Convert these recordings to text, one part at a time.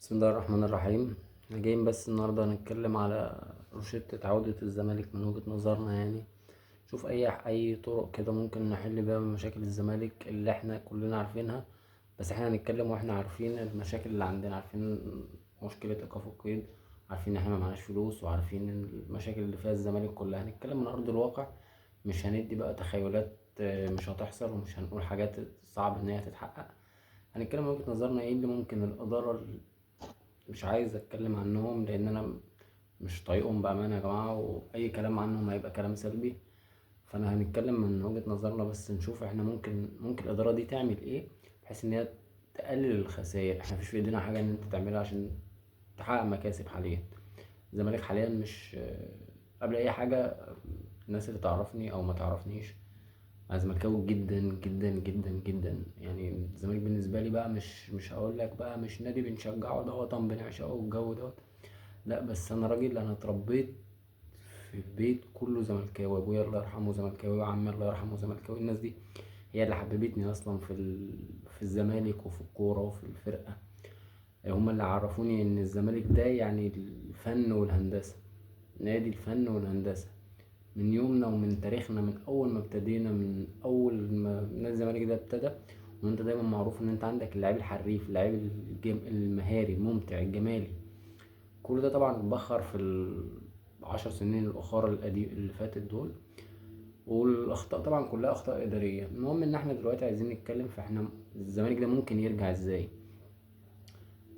بسم الله الرحمن الرحيم. احنا جايين بس النهارده هنتكلم على روشتة عودة الزمالك من وجهة نظرنا، يعني شوف اي طرق كده ممكن نحل بيها من مشاكل الزمالك اللي احنا كلنا عارفينها. بس احنا هنتكلم واحنا عارفين المشاكل اللي عندنا، عارفين مشكلة ايقاف القيد، عارفين ان احنا ما معناش فلوس، وعارفين المشاكل اللي فيها الزمالك كلها. هنتكلم من ارض الواقع، مش هندي بقى تخيلات مش هتحصل، ومش هنقول حاجات صعب ان هي تتحقق. هنتكلم من وجهة نظرنا ايه اللي ممكن الإدارة، مش عايز اتكلم عنهم لان انا مش طايقهم بامانه يا جماعه، واي كلام عنهم هيبقى كلام سلبي. فانا هنتكلم من وجهه نظرنا بس، نشوف احنا ممكن الاداره دي تعمل ايه بحيث ان هي تقلل الخسائر. احنا مفيش في ايدينا حاجه ان انت تعملها عشان تحقق مكاسب حاليا. الزمالك حاليا مش قبل اي حاجه. الناس اللي تعرفني او ما تعرفنيش، انا زملكاوي جدا جدا جدا جدا. يعني الزمالك بالنسبه لي بقى مش هقول لك بقى مش نادي بنشجعه، ده وطن بنعشقه والجو دوت. لا، بس انا راجل، انا اتربيت في بيت كله زملكاوي، ابويا الله يرحمه زملكاوي، وعمي الله يرحمه زملكاوي. الناس دي هي اللي حببتني اصلا في الزمالك وفي الكوره وفي الفرقه. هما اللي عرفوني ان الزمالك ده يعني الفن والهندسه، نادي الفن والهندسه. من يومنا ومن تاريخنا، من اول ما ابتدينا، من اول ما نادي الزمالك ده ابتدى، وانت دايما معروف ان انت عندك اللعيب الحريف، اللعيب المهاري الممتع الجمالي. كل ده طبعا اتبخر في ال10 سنين الأخرى اللي فاتت دول. والأخطاء طبعا كلها أخطاء إدارية. المهم إن احنا دلوقتي عايزين نتكلم في احنا الزمالك ده ممكن يرجع ازاي.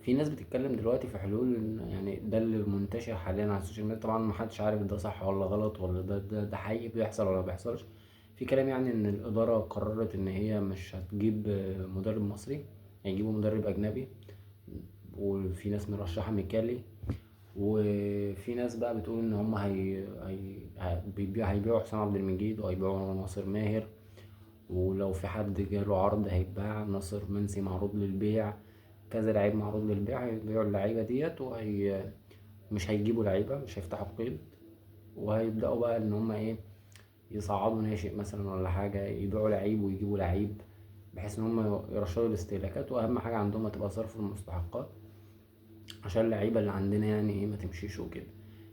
في ناس بتتكلم دلوقتي في حلول يعني ده اللي منتشر حاليا على السوشيال ميديا، طبعا محدش عارف ده صح ولا غلط، ولا ده حقيقي بيحصل ولا بيحصلش. في كلام يعني إن الإدارة قررت إن هي مش هتجيب مدرب مصري، هيجيبوا مدرب أجنبي. وفي ناس مرشحة ميكالي، وفي ناس بقى بتقول ان هم هيبيعوا حسام عبد المجيد، وهيبيعوا ناصر ماهر. ولو في حد جاله عرض هيتباع، ناصر منسي معروض للبيع، كذا لعيب معروض للبيع. هيبيعوا اللعيبه ديت، مش هيجيبوا لعيبه، مش هيفتحوا قيد. وهيبداوا بقى ان هم ايه، يصعدوا ناشئ مثلا ولا حاجه، يبيعوا لعيب ويجيبوا لعيب، بحيث ان هم يرشدوا الاستهلاكات. واهم حاجه عندهم هتبقى صرف المستحقات، عشان اللعيبه اللي عندنا يعني ايه ما تمشيش وكده.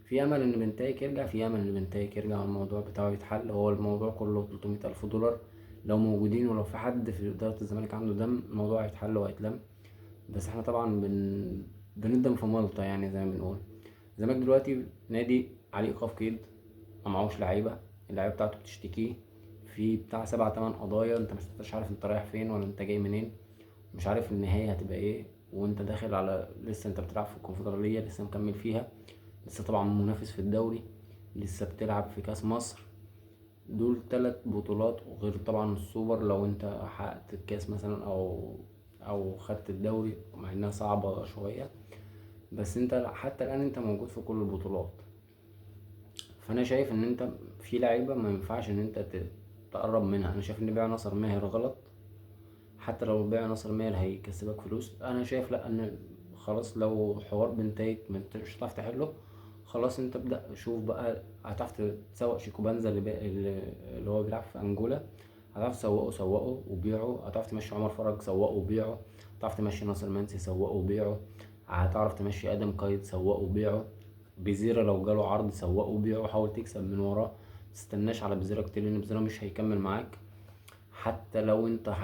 في امل ان بنتايك يرجع، في امل ان بنتايك يرجع والموضوع بتاعه يتحل. هو الموضوع كله 300 الف دولار لو موجودين، ولو في حد في اداره الزمالك عنده دم، الموضوع هيتحل وهيتلم. بس احنا طبعا بندم في ملطه، يعني زي ما بنقول. الزمالك دلوقتي نادي عليه ايقاف قيد، ما معهوش لعيبه، اللعيبه بتاعته بتشتكيه في بتاع 7 8 قضايا. انت مش عارف انت رايح فين ولا انت جاي منين، مش عارف النهاية هتبقى ايه. وانت داخل على لسه انت بتلعب في الكونفدرالية، لسه مكمل فيها، لسه طبعا منافس في الدوري، لسه بتلعب في كاس مصر. دول 3 بطولات، وغير طبعا السوبر لو انت حققت الكاس مثلا او خدت الدوري، مع انها صعبة شوية. بس انت حتى الان انت موجود في كل البطولات. فانا شايف ان انت في لعيبة ما ينفعش ان انت تقرب منها. انا شايف ان بيع ناصر ماهر غلط، حتى لو بيع ناصر ماهر هيكسبك فلوس. انا شايف لا، ان خلاص لو حوار بنتايج مش هتعرف تحله، خلاص انت ابدأ شوف بقى. هتعرف تسوق شيكو بنزا اللي هو بيلعب في انجولا، هتعرف سوقه وبيعه. هتعرف تمشي عمر فرج، سوقه وبيعه. هتعرف تمشي ناصر منسي، سوقه وبيعه. هتعرف تمشي ادم قيد، سوقه وبيعه. بيزيرا لو جاله عرض، سوقه وبيعه، حاول تكسب من وراه. متستناش على بيزيرا كتير، لان بيزيرا مش هيكمل معاك. حتى لو انت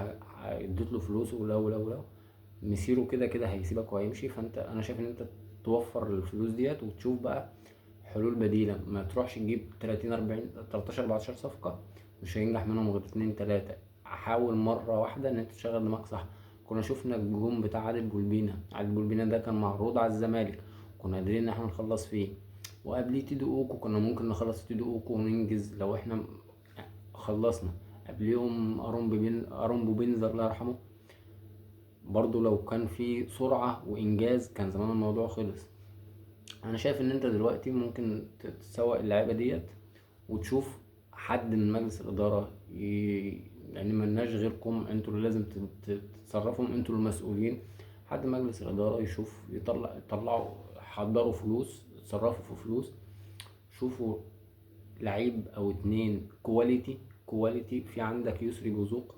اديت له فلوسه، ولو مسيره كده كده هيسيبك وهيمشي. انا شايف ان انت توفر الفلوس ديت وتشوف بقى حلول بديلة. ما تروحش تجيب 30 40 13 14 صفقة، مش هينجح منهم غير 2 3. حاول مرة واحدة ان انت تشغل دماغك صح. كنا شفنا الجون بتاع عادل بولبينا ده كان معروض على الزمالك، كنا قادرين ان احنا نخلص فيه. وقبليه تيدو اوكو كنا ممكن نخلص في تيدو اوكو وننجز لو احنا خلصنا. قبليهم ارون بوبينز الله يرحمه، برضو لو كان في سرعة وانجاز كان زمان الموضوع خلص. انا شايف ان انت دلوقتي ممكن تسوق اللعيبة ديت، وتشوف حد من مجلس الإدارة يعني ملناش غيركم، انتوا اللي لازم تتصرفوا، انتوا المسؤولين. حد من مجلس الإدارة يشوف يطلعوا، حضروا فلوس، اتصرفوا في فلوس. شوفوا لعيب او اتنين كواليتي. في عندك يسري بوزوق،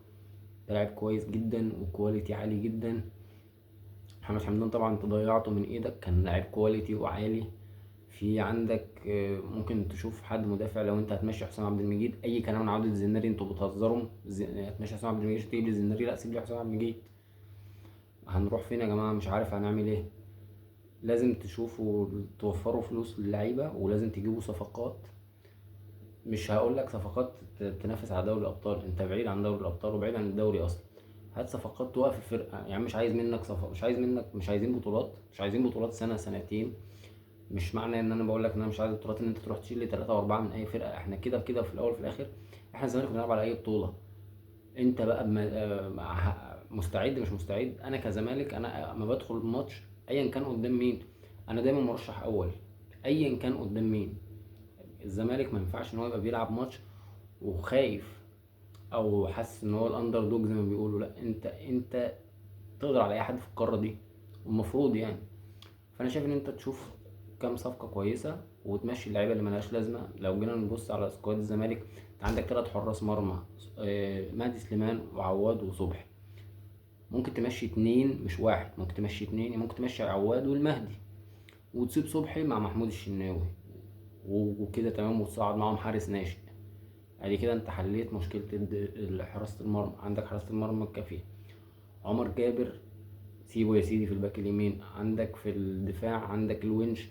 ده لاعب كويس جدا وكواليتي عالي جدا. محمد حمدان طبعا انت ضيعته من ايدك، كان لعيب كواليتي وعالي. في عندك ممكن تشوف حد مدافع. لو انت هتمشي حسام عبد المجيد، اي كلام عن عودة الزناري، انتوا بتهزروا. هتمشي حسام عبد المجيد تجيب لي الزناري؟ لا، سيب لي حسام عبد المجيد. هنروح فين يا جماعة؟ مش عارف هنعمل ايه. لازم تشوفوا توفروا فلوس للعيبة، ولازم تجيبوا صفقات. مش هقول لك صفقات تنافس على دوري الابطال، انت بعيد عن دوري الابطال وبعيد عن الدوري اصلا. هات صفقات توقف الفرقه. يعني مش عايز منك مش عايزين بطولات، مش عايزين بطولات سنه سنتين. مش معنى ان انا بقول لك ان انا مش عايز بطولات ان انت تروح تشيل لي 3 و4 من اي فرقه. احنا كده كده في الاول وفي الاخر احنا الزمالك بنلعب على اي بطوله. انت بقى مستعد مش مستعد. انا كزمالك انا اما بدخل الماتش ايا كان قدام مين، انا دايما مرشح اول ايا كان قدام مين. الزمالك ما ينفعش ان هو يبقى بيلعب ماتش وخايف او حاسس ان هو الاندر دوج زي ما بيقولوا. لا، انت تقدر على اي حد في القاره دي، والمفروض يعني. فانا شايف ان انت تشوف كام صفقه كويسه وتمشي اللعيبه اللي ملهاش لازمه. لو جينا نبص على سكواد الزمالك، انت عندك 3 حراس مرمى، مهدي سليمان وعواد وصبحي. ممكن تمشي 2 مش واحد، ممكن تمشي 2، ممكن تمشي عواد والمهدي وتسيب صبحي مع محمود الشناوي وكده تمام، وتصعد معاهم حارس ناشئ. ادي كده انت حليت مشكله حراسه المرمى. عندك حراسه المرمى الكافيه. عمر جابر سيبه يا سيدي في الباك اليمين. عندك في الدفاع عندك الونش،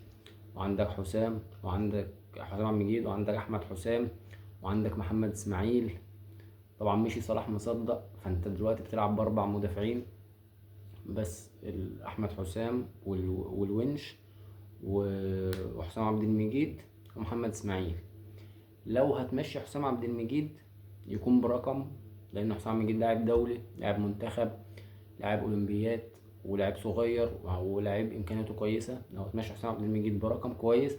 وعندك حسام، وعندك حسام عبد المجيد، وعندك احمد حسام، وعندك محمد اسماعيل. طبعا مشي صلاح مصدق، فانت دلوقتي بتلعب ب4 مدافعين بس. احمد حسام والونش وحسام عبد المجيد ومحمد اسماعيل. لو هتمشي حسام عبد المجيد يكون برقم، لان حسام عبد المجيد لاعب دولي، لاعب منتخب، لاعب اولمبيات، ولاعب صغير ولاعب امكانياته كويسه. لو هتمشي حسام عبد المجيد برقم كويس،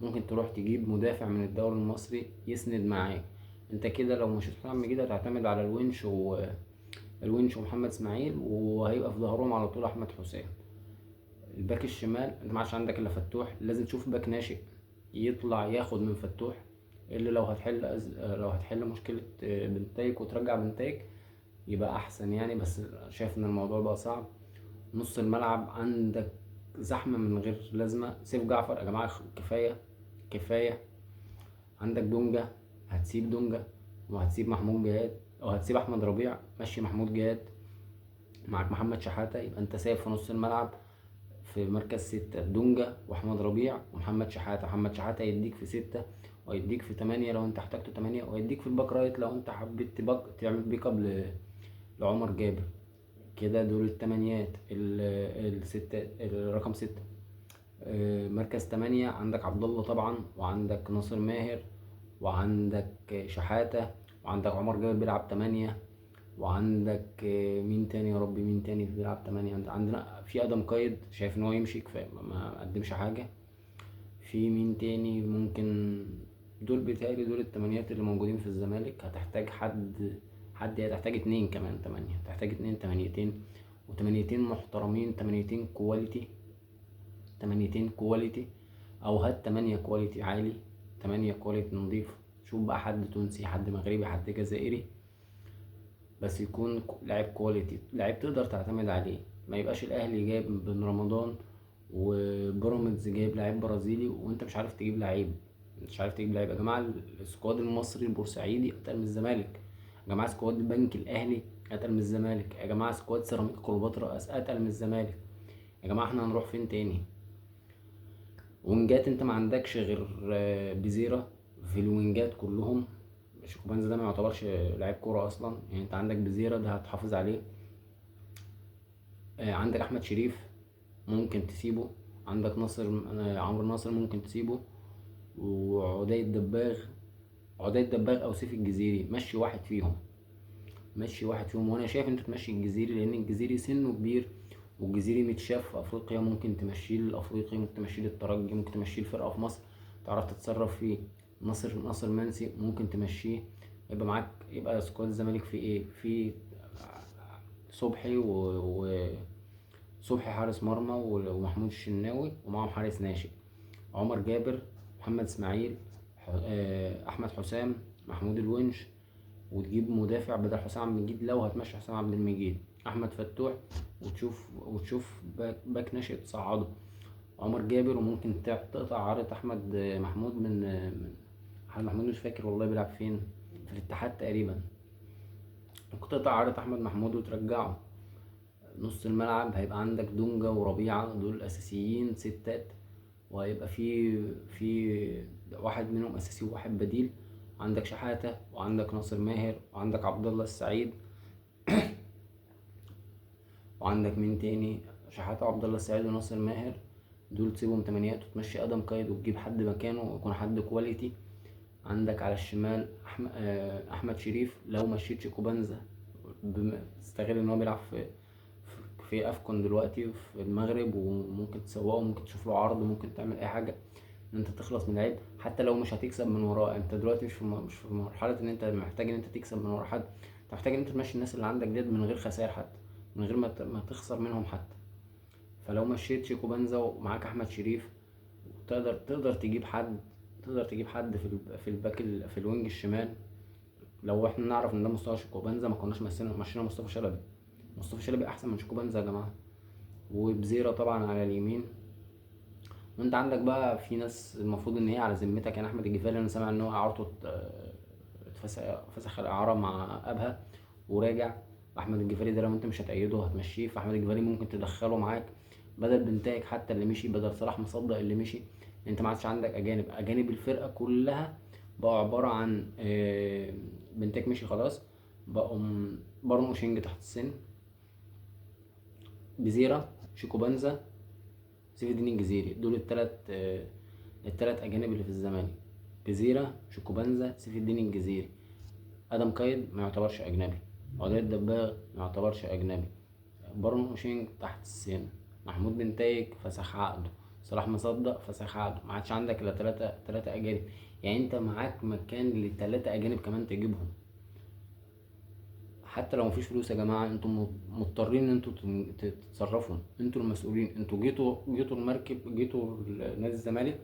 ممكن تروح تجيب مدافع من الدوري المصري يسند معاك. انت كده لو مشيت حسام عبد المجيد هتعتمد على الونش ومحمد اسماعيل، وهيبقى في ظهرهم على طول احمد حسام. الباك الشمال انت ما عادش عندك الا فتوح، لازم تشوف باك ناشئ يطلع ياخد من فتوح. اللي لو هتحل مشكلة بنتايك وترجع بنتايك يبقى احسن يعني، بس شايف ان الموضوع بقى صعب. نص الملعب عندك زحمة من غير لازمة. سيف جعفر يا جماعة، كفاية كفاية. عندك دونجا، هتسيب دونجا وهتسيب محمود جهاد، او هتسيب احمد ربيع، مشي محمود جهاد. معك محمد شحاتة، يبقى انت سايب في نص الملعب في مركز 6 دونجا واحمد ربيع ومحمد شحاتة. محمد شحاتة يديك في 6 ويديك في 8 لو انت احتجته 8، ويديك في الباك رايت لو انت حبيت تعمل بيك اب لعمر جابر. كده دول التمانيات. الستات الرقم 6. مركز 8 عندك عبد الله طبعا، وعندك ناصر ماهر، وعندك شحاتة، وعندك عمر جابر بيلعب 8، وعندك مين تاني يا ربي، مين تاني بيلعب 8؟ عندنا في ادم قايد، شايف ان هو يمشي كفايه، ما قدمش حاجه. في مين تاني ممكن؟ دول بيتهيألي دول التمانيات اللي موجودين في الزمالك. هتحتاج حد هتحتاج 2 كمان 8، هتحتاج 2 تمانيتين، وتمانيتين محترمين، تمانيتين كواليتي. او هات 8 كواليتي عالي، 8 كواليتي نضيف. شوف بقى حد تونسي، حد مغربي، حد جزائري، بس يكون لاعب كواليتي، لاعب تقدر تعتمد عليه. ما يبقاش الاهلي جايب بن رمضان وبيراميدز جايب لاعب برازيلي وانت مش عارف تجيب لعيب. مش عارف تجيب لعيب يا جماعه. السكواد المصري البورسعيدي اتقل من الزمالك. يا جماعه سكواد البنك الاهلي اتقل من الزمالك. يا جماعه سكواد سيراميكا كليوباترا اتقل من الزمالك. يا جماعه احنا هنروح فين تاني؟ وينجات انت ما عندكش غير بيزيرا. في الوينجات كلهم شيكوبانزا ده ما يعتبرش لاعب كوره اصلا يعني. انت عندك بيزيرا ده هتحافظ عليه. عندك احمد شريف ممكن تسيبه. عندك ناصر، عمرو ناصر ممكن تسيبه. وعدي الدباغ، عدي الدباغ او سيف الجزيري، مشي واحد فيهم، مشي واحد فيهم. وانا شايف انت تمشي الجزيري لان الجزيري سنه كبير، والجزيري متشاف في افريقيا. ممكن تمشيه للافريقي، ممكن تمشيه للترجي، ممكن تمشيه الفرقه في مصر تعرف تتصرف فيه. ناصر منسي ممكن تمشيه. يبقى معاك، يبقى سكواد الزمالك في ايه؟ في صبحي صبحي حارس مرمى ومحمود الشناوي، ومعهم حارس ناشئ عمر جابر، محمد اسماعيل، احمد حسام، محمود الونش. وتجيب مدافع بدل حسام عبد المجيد لو هتمشي حسام عبد المجيد. احمد فتوح، وتشوف باك ناشئ تصعده عمر جابر. وممكن تقطع عارض احمد محمود من احمد محمود، مش فاكر والله بيلعب فين، في الاتحاد تقريبا. ممكن تقطع عارض احمد محمود وترجعه نص الملعب. هيبقى عندك دونجا وربيعة، دول اساسيين ستات، وهيبقى في واحد منهم اساسي وواحد بديل. عندك شحاتة، وعندك ناصر ماهر، وعندك عبد الله السعيد، وعندك مين تاني؟ شحاتة وعبد الله السعيد وناصر ماهر. دول تسيبهم تمانيات، وتمشي ادم قيد وتجيب حد مكانه ويكون حد كواليتي. عندك على الشمال احمد شريف. لو مشيت شيكوبانزا، تستغل ان هو بيلعب في افكون دلوقتي في المغرب، وممكن تسوقه، ممكن تشوف له عرض، ممكن تعمل اي حاجه ان انت تخلص من لعيب. حتى لو مش هتكسب من وراه، انت دلوقتي مش في مرحله ان انت محتاج ان انت تكسب من ورا حد. انت محتاج ان انت تمشي الناس اللي عندك ديت من غير خسائر، حتى من غير ما تخسر منهم حتى. فلو مشيت شيكوبانزا ومعاك احمد شريف، تقدر تجيب حد في الباك في الوينج الشمال. لو احنا نعرف ان ده مستوى شيكوبانزا، ما كناش مشينا مصطفى شلبي. مصطفى شلبي احسن من شيكوبانزا يا جماعه. وبزيرة طبعا على اليمين. وانت عندك بقى في ناس المفروض ان هي على ذمتك، يعني احمد الجفاري انا سامع ان هو اعارته فسخ الاعاره مع ابها وراجع. احمد الجفاري ده لو انت مش هتأيده هتمشيه، فاحمد الجفاري ممكن تدخله معاك بدل بنتايج حتى اللي مشي، بدل صلاح مصدق اللي مشي. انت ما عادش عندك اجانب الفرقه كلها بقوا عباره عن بنتايج مشي خلاص، بقوا بارنو شينج تحت السن، بزيرة، شيكوبانزا، سيف الدين الجزيري. دول التلات اجانب اللي في الزمالك. جزيرة، شيكوبانزا، سيف الدين الجزيري. ادم قيد ما يعتبرش اجنبي، عدي الدباغ ما يعتبرش اجنبي، بارون شينج تحت السن، محمود بن تايج فسخ عقده، صلاح مصدق فسخ عقده. ما عادش عندك الا تلاتة اجانب. يعني انت معاك مكان لتلاتة اجانب كمان تجيبهم. حتى لو مفيش فلوس يا جماعه، انتوا مضطرين ان انتوا تتصرفوا، انتوا المسؤولين. انتوا جيتوا المركب، جيتوا نادي الزمالك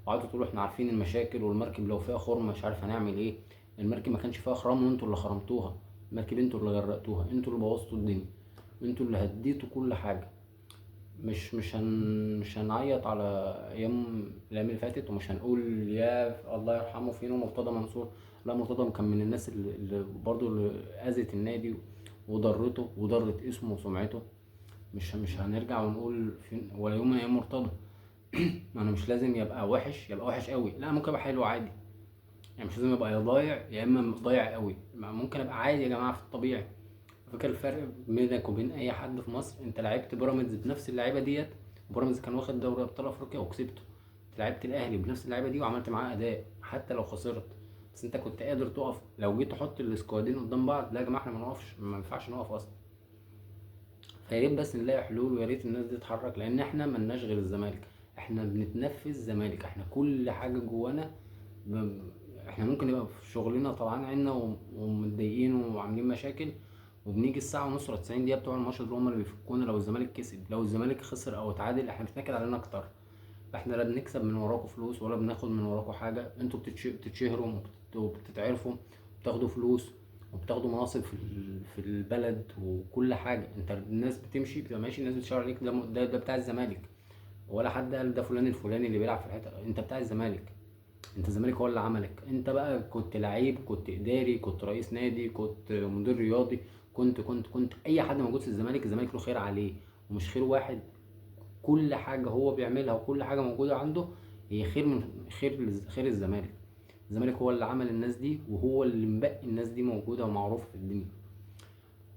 وقعدتوا تقولوا احنا عارفين المشاكل، والمركب لو فيها خرم مش عارف هنعمل ايه. المركب ما كانش فيها خرام، وانتوا اللي خرمتوها. المركب انتوا اللي غرقتوها، انتوا اللي بوظتوا الدنيا، انتوا اللي هديتوا كل حاجه. مش هنعيط على الايام اللي فاتت، ومش هنقول يا الله يرحمه فين مرتضى منصور. لا، مرتضى كان من الناس اللي برضو اللي اذت النادي وضرته وضرت اسمه وسمعته. مش هنرجع ونقول فين ولا يوم من ايام مرتضى. ما انا مش لازم يبقى وحش قوي، لا ممكن يبقى حلو عادي. يعني مش لازم يبقى يا ضايع يا اما ضايع قوي، ممكن ابقى عادي يا جماعه في الطبيعي. فاكر الفرق بينك وبين اي حد في مصر؟ انت لعبت بيراميدز بنفس اللعيبه ديت، بيراميدز كان واخد دوري ابطال افريقيا وكسبته. انت لعبت الاهلي بنفس اللعيبه دي وعملت معاه اداء حتى لو خسرت، بس انت كنت قادر تقف. لو جيت تحط السكوادين قدام بعض، لا يا جماعه احنا ما نقفش، ما ينفعش نقف اصلا. فيا ريت بس نلاقي حلول، ويا ريت الناس دي تتحرك، لان احنا ملناش غير الزمالك. احنا بنتنفذ زمالك، احنا كل حاجه جوانا. ب... احنا ممكن نبقى في شغلنا طبعا عنا ومتضايقين وعاملين مشاكل، وبنيجي الساعه ونص ولا 90 دقيقه بتوع الماتش دول هم اللي بيفكونا. لو الزمالك كسب، لو الزمالك خسر او اتعادل، احنا بتنكد علينا اكتر. احنا لا بنكسب من وراكم فلوس ولا بناخد من وراكم حاجه. انتوا بتتشهروا وبتتعرفوا، وبتاخدوا فلوس، وبتاخدوا مناصب في البلد وكل حاجه. انت الناس بتمشي بتبقى ماشي، الناس بتشاور عليك، ده بتاع الزمالك. ولا حد قال ده فلان الفلاني اللي بيلعب في الحته، انت بتاع الزمالك. انت الزمالك هو اللي عملك. انت بقى كنت لعيب، كنت اداري، كنت رئيس نادي، كنت مدير رياضي، كنت اي حد موجود في الزمالك له خير عليه، ومش خير واحد. كل حاجه هو بيعملها وكل حاجه موجوده عنده هي خير من خير الزمالك. الزمالك هو اللي عمل الناس دي، وهو اللي مبقي الناس دي موجوده ومعروفه في الدنيا.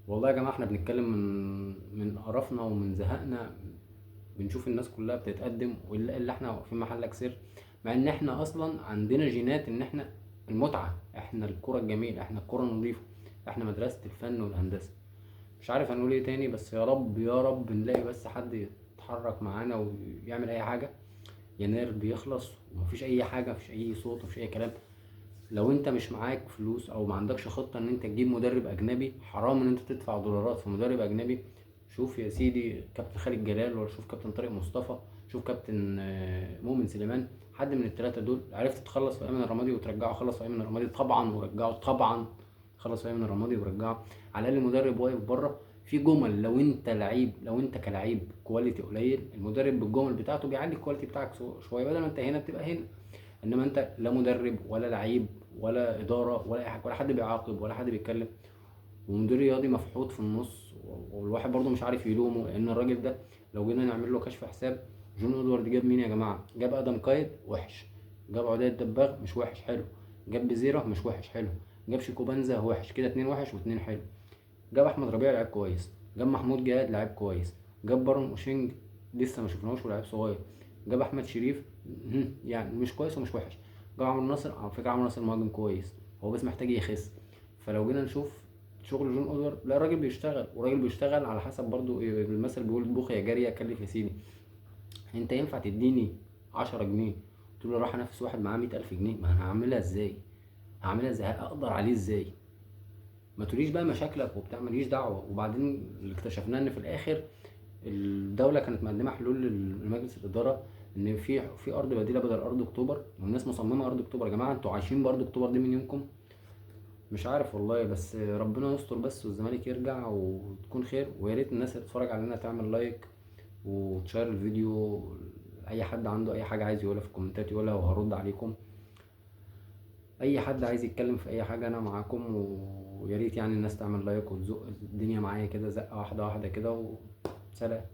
والله يا جماعه احنا بنتكلم من قرفنا ومن زهقنا. بنشوف الناس كلها بتتقدم، واللي احنا واقفين محلك سر، مع ان احنا اصلا عندنا جينات ان احنا المتعه، احنا الكره الجميله، احنا الكره النظيفه، احنا مدرسه الفن والهندسه. مش عارف هنقول ايه تاني، بس يا رب يا رب نلاقي بس حد يتحرك معانا ويعمل اي حاجه. يناير بيخلص ومفيش اي حاجه، مفيش اي صوت، مفيش اي كلام. لو انت مش معاك فلوس او ما عندكش خطه ان انت تجيب مدرب اجنبي، حرام ان انت تدفع دولارات في مدرب اجنبي. شوف يا سيدي كابتن خالد جلال، ولا شوف كابتن طارق مصطفى، شوف كابتن مؤمن سليمان. حد من الثلاثه دول عرفت تخلص في ايمن الرمادي وترجعه، خلص في ايمن الرمادي طبعا ورجعه طبعا، خلص في ايمن الرمادي ورجعه. على الاقل مدرب واقف بره في جمل لو انت كلعيب كواليتي قليل، المدرب بالجمل بتاعته بيعلي الكواليتي بتاعك شويه، بدل ما انت هنا بتبقى هنا. انما انت لا مدرب ولا لعيب ولا اداره ولا اي حاجه، ولا حد بيعاقب ولا حد بيتكلم، ومدير رياضي مفحوط في النص، والواحد برضه مش عارف يلومه، لان الراجل ده لو جينا نعمل له كشف حساب، جون ادوارد جاب مين يا جماعه؟ جاب ادم قايد وحش، جاب عدي الدباغ مش وحش حلو، جاب بزيرة مش وحش حلو، جاب شيكو بنزا وحش، كده اتنين وحش واتنين حلو، جاب احمد ربيع لعيب كويس، جاب محمود جهاد لعيب كويس، جاب بارون اوشينج لسه ما شفناهوش ولاعيب صغير، جاب احمد شريف يعني مش كويس ومش وحش، جاب عمرو ناصر، على فكره عمرو ناصر مهاجم كويس، هو بس محتاج يخس. فلو جينا نشوف شغل جون اودوارد، لا الراجل بيشتغل، والراجل بيشتغل على حسب برضو المثل بيقول اطبخ يا جاريه كلف يا سيدي. انت ينفع تديني 10 جنيه تقول لي راح انافس واحد معاه 100,000 جنيه؟ ما انا هعملها ازاي؟ هعملها ازاي؟ اقدر عليه ازاي؟ ما تقوليش بقى مشاكلك وبتاع، ماليش دعوه. وبعدين اللي اكتشفناه ان في الاخر الدوله كانت مقدمه حلول لمجلس الاداره، ان في ارض بديله بدل ارض اكتوبر، والناس مصممه ارض اكتوبر. يا جماعه انتوا عايشين بارض اكتوبر دي من يومكم؟ مش عارف والله، بس ربنا يستر بس والزمالك يرجع وتكون خير. ويا ريت الناس اللي تتفرج علينا تعمل لايك وتشير الفيديو. اي حد عنده اي حاجه عايز يقولها في الكومنتات يقولها وهرد عليكم. اي حد عايز يتكلم في اي حاجه انا معاكم. ويا ريت يعني الناس تعمل لايك وتزق الدنيا معايا كده زقه واحده واحده كده. وسلام.